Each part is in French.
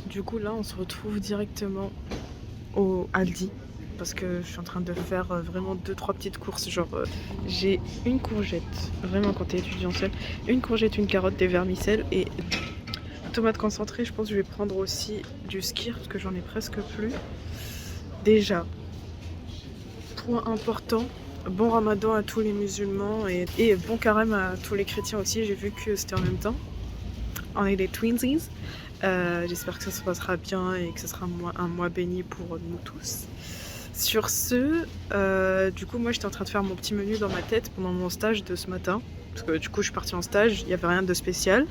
Du coup là on se retrouve directement au Aldi parce que je suis en train de faire vraiment 2-3 petites courses. Genre j'ai une courgette, vraiment quand t'es étudiant seul, une courgette, une carotte, des vermicelles et tomates concentrées. Je pense que je vais prendre aussi du skyr parce que j'en ai presque plus. Déjà, point important, bon ramadan à tous les musulmans et bon carême à tous les chrétiens aussi. J'ai vu que c'était en même temps. On est des twinsies. J'espère que ça se passera bien et que ce sera un mois béni pour nous tous. Sur ce, du coup, moi j'étais en train de faire mon petit menu dans ma tête pendant mon stage de ce matin. Parce que du coup, je suis partie en stage, il n'y avait rien de spécial.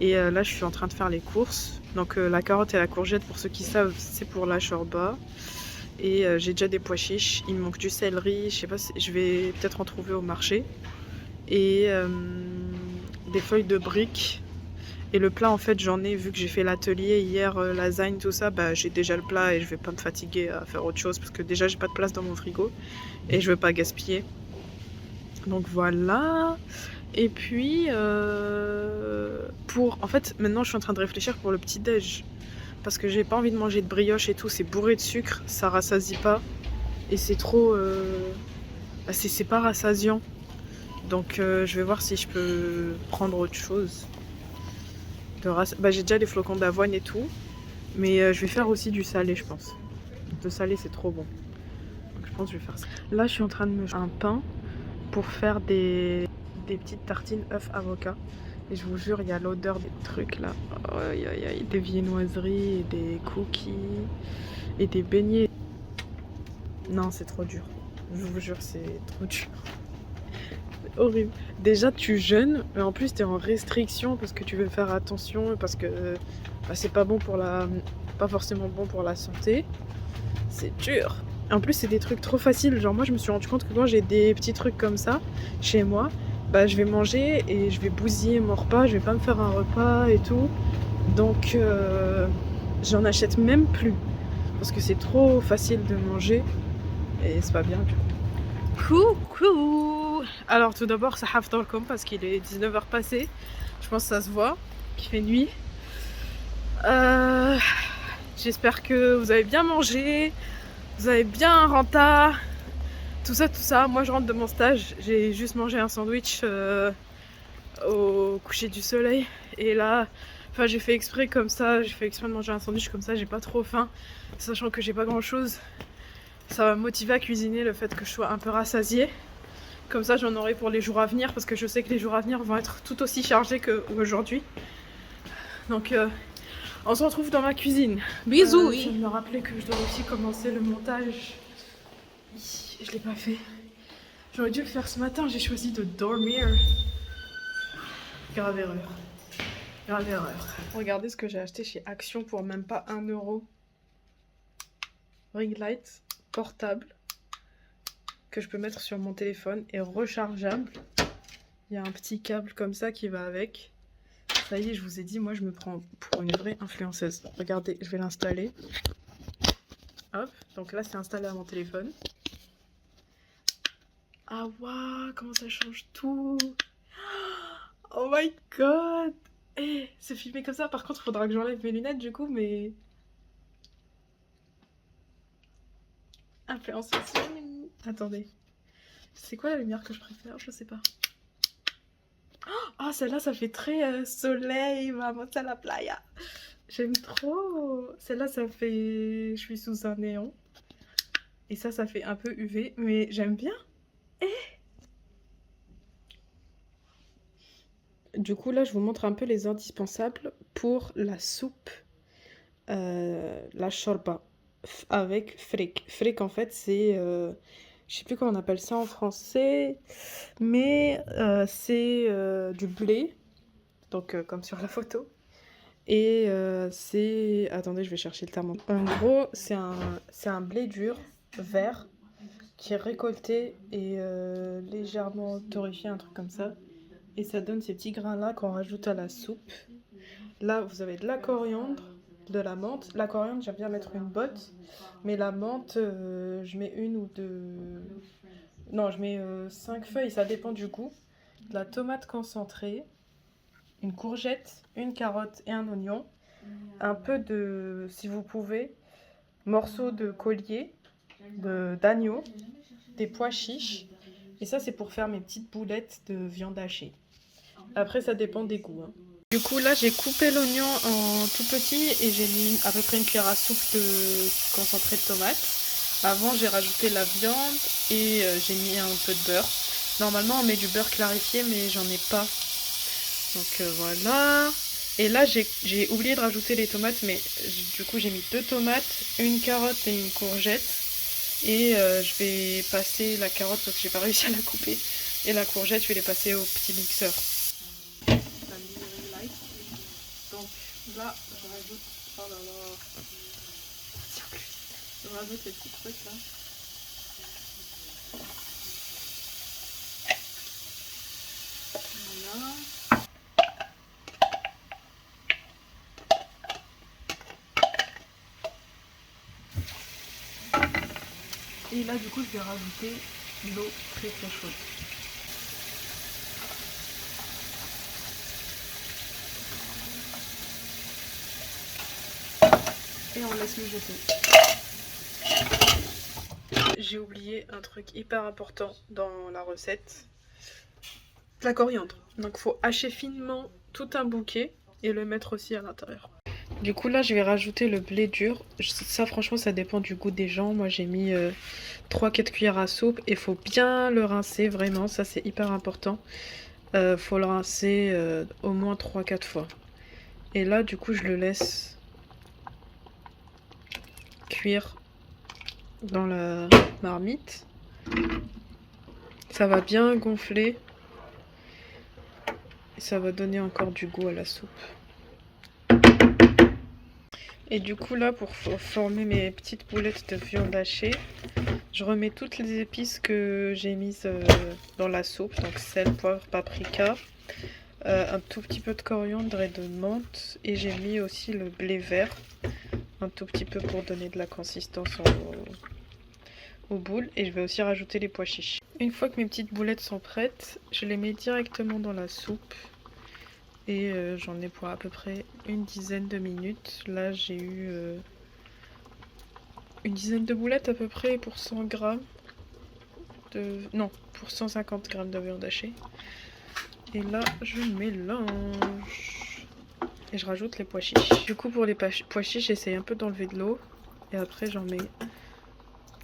Et là, je suis en train de faire les courses. Donc, la carotte et la courgette, pour ceux qui savent, c'est pour la shorba. Et j'ai déjà des pois chiches. Il me manque du céleri. Je sais pas si je vais peut-être en trouver au marché. Et des feuilles de briques. Et le plat, en fait, j'en ai, vu que j'ai fait l'atelier hier, lasagne, tout ça, bah j'ai déjà le plat et je vais pas me fatiguer à faire autre chose parce que déjà j'ai pas de place dans mon frigo et je veux pas gaspiller. Donc voilà. Et puis, en fait, maintenant je suis en train de réfléchir pour le petit-déj. Parce que j'ai pas envie de manger de brioche et tout, c'est bourré de sucre, ça rassasie pas. Et c'est trop. C'est pas rassasiant. Donc je vais voir si je peux prendre autre chose. J'ai déjà les flocons d'avoine et tout. Mais je vais faire aussi du salé, je pense. Le salé, c'est trop bon. Donc je pense que je vais faire ça. Là, je suis en train de me faire un pain pour faire des petites tartines œufs avocat. Et je vous jure, il y a l'odeur des trucs là. Oh, des viennoiseries, et des cookies et des beignets. Non, c'est trop dur. Je vous jure, c'est trop dur. C'est horrible. Déjà, tu jeûnes, mais en plus, t'es en restriction parce que tu veux faire attention, parce que c'est pas bon pour pas forcément bon pour la santé. C'est dur. En plus, c'est des trucs trop faciles. Genre, moi, je me suis rendu compte que quand j'ai des petits trucs comme ça chez moi, bah, je vais manger et je vais bousiller mon repas. Je vais pas me faire un repas et tout. Donc, j'en achète même plus. Parce que c'est trop facile de manger et c'est pas bien du coup. Coucou! Alors, tout d'abord, ça haftarkom parce qu'il est 19h passé. Je pense que ça se voit qu'il fait nuit. J'espère que vous avez bien mangé. Vous avez bien renta, tout ça. Moi je rentre de mon stage, j'ai juste mangé un sandwich au coucher du soleil. Et là, j'ai fait exprès comme ça, j'ai fait exprès de manger un sandwich comme ça, j'ai pas trop faim. Sachant que j'ai pas grand chose, ça va me motiver à cuisiner le fait que je sois un peu rassasiée. Comme ça j'en aurai pour les jours à venir parce que je sais que les jours à venir vont être tout aussi chargés qu'aujourd'hui. Donc on se retrouve dans ma cuisine. Bisous! Je viens de me rappeler que je dois aussi commencer le montage. Je l'ai pas fait. J'aurais dû le faire ce matin, j'ai choisi de dormir. Grave erreur. Grave erreur. Regardez ce que j'ai acheté chez Action pour même pas 1€. Ring light portable que je peux mettre sur mon téléphone et rechargeable. Il y a un petit câble comme ça qui va avec. Ça y est, je vous ai dit, moi je me prends pour une vraie influenceuse. Regardez, je vais l'installer. Hop, donc là c'est installé à mon téléphone. Ah waouh, comment ça change tout! Oh my god! C'est filmé comme ça, par contre il faudra que j'enlève mes lunettes du coup, mais... Influenceur. Attendez. C'est quoi la lumière que je préfère? Je sais pas. Ah, celle-là, ça fait très soleil, vamos a la playa. J'aime trop. Celle-là, ça fait... Je suis sous un néon. Et ça fait un peu UV, mais j'aime bien. Du coup, là, je vous montre un peu les indispensables pour la soupe, la shorba, avec fric. Fric, en fait, c'est... je sais plus comment on appelle ça en français, mais c'est du blé, donc comme sur la photo. Et c'est... Attendez, je vais chercher le terme. En gros, c'est un blé dur, vert, qui est récolté et légèrement torréfié, un truc comme ça. Et ça donne ces petits grains-là qu'on rajoute à la soupe. Là, vous avez de la coriandre, de la menthe. La coriandre, j'aime bien mettre une botte. Mais la menthe, je mets une ou deux... Non, je mets 5 feuilles, ça dépend du goût. De la tomate concentrée, une courgette, une carotte et un oignon. un peu de, si vous pouvez, morceaux de collier, d'agneau, des pois chiches. Et ça, c'est pour faire mes petites boulettes de viande hachée. Après, ça dépend des goûts, hein. Du coup, là, j'ai coupé l'oignon en tout petit et j'ai mis à peu près une cuillère à soupe de concentré de tomate. Avant, j'ai rajouté la viande et j'ai mis un peu de beurre. Normalement, on met du beurre clarifié, mais j'en ai pas. Donc voilà. Et là, j'ai oublié de rajouter les tomates, mais du coup, j'ai mis 2 tomates, une carotte et une courgette. Et je vais passer la carotte parce que j'ai pas réussi à la couper. Et la courgette, je vais les passer au petit mixeur. Donc là, je rajoute. Oh là là. Je rajoute les petits trucs là. Voilà. Et là, du coup, je vais rajouter l'eau très très chaude. Et on laisse mijoter. J'ai oublié un truc hyper important dans la recette. La coriandre. Donc il faut hacher finement tout un bouquet et le mettre aussi à l'intérieur. Du coup là je vais rajouter le blé dur. Ça franchement ça dépend du goût des gens. Moi j'ai mis 3-4 cuillères à soupe et faut bien le rincer vraiment. Ça c'est hyper important. Faut le rincer au moins 3-4 fois. Et là du coup je le laisse cuire dans la marmite. Ça va bien gonfler. Et ça va donner encore du goût à la soupe. Et du coup là pour former mes petites boulettes de viande hachée, je remets toutes les épices que j'ai mises dans la soupe. Donc sel, poivre, paprika, un tout petit peu de coriandre et de menthe. Et j'ai mis aussi le blé vert, un tout petit peu pour donner de la consistance aux boules. Et je vais aussi rajouter les pois chiches. Une fois que mes petites boulettes sont prêtes, je les mets directement dans la soupe. Et j'en ai pour à peu près une dizaine de minutes. Là j'ai eu une dizaine de boulettes à peu près pour 100 grammes de... Non, pour 150 grammes de viande hachée. Et là je mélange. Et je rajoute les pois chiches. Du coup pour les pois chiches j'essaye un peu d'enlever de l'eau. Et après j'en mets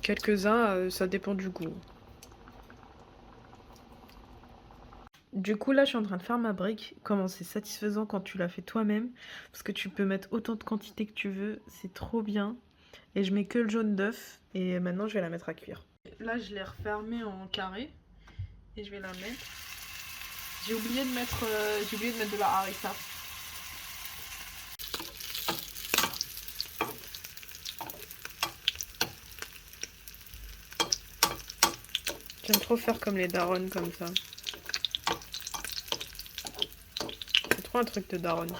quelques-uns, ça dépend du goût. Du coup là je suis en train de faire ma brique. Comment c'est satisfaisant quand tu la fais toi-même. Parce que tu peux mettre autant de quantité que tu veux. C'est trop bien. Et je mets que le jaune d'œuf. Et maintenant je vais la mettre à cuire. Là je l'ai refermée en carré. Et je vais la mettre. J'ai oublié de mettre de la harissa. J'aime trop faire comme les darons comme ça. C'est trop un truc de daronne.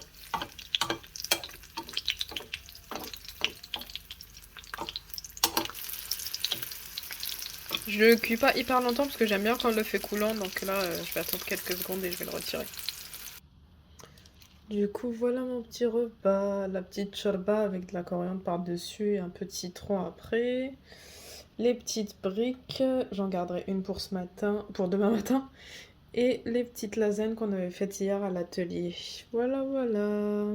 Je le cuis pas hyper longtemps parce que j'aime bien quand on le fait coulant. Donc là, je vais attendre quelques secondes et je vais le retirer. Du coup, voilà mon petit repas. La petite chorba avec de la coriandre par-dessus et un peu de citron après. Les petites briques, j'en garderai une pour ce matin, pour demain matin. Et les petites lasagnes qu'on avait faites hier à l'atelier. Voilà, voilà.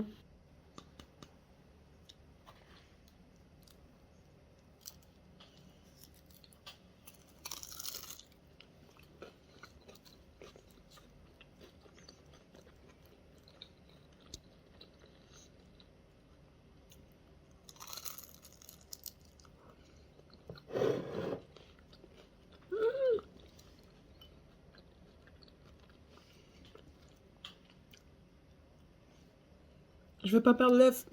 Je veux pas perdre l'œuf.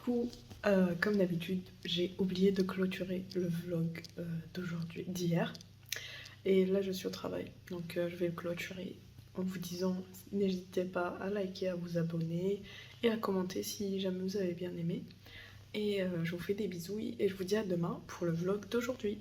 coup, comme d'habitude, j'ai oublié de clôturer le vlog d'hier. Et là, je suis au travail, donc je vais le clôturer en vous disant n'hésitez pas à liker, à vous abonner et à commenter si jamais vous avez bien aimé. Et je vous fais des bisous et je vous dis à demain pour le vlog d'aujourd'hui.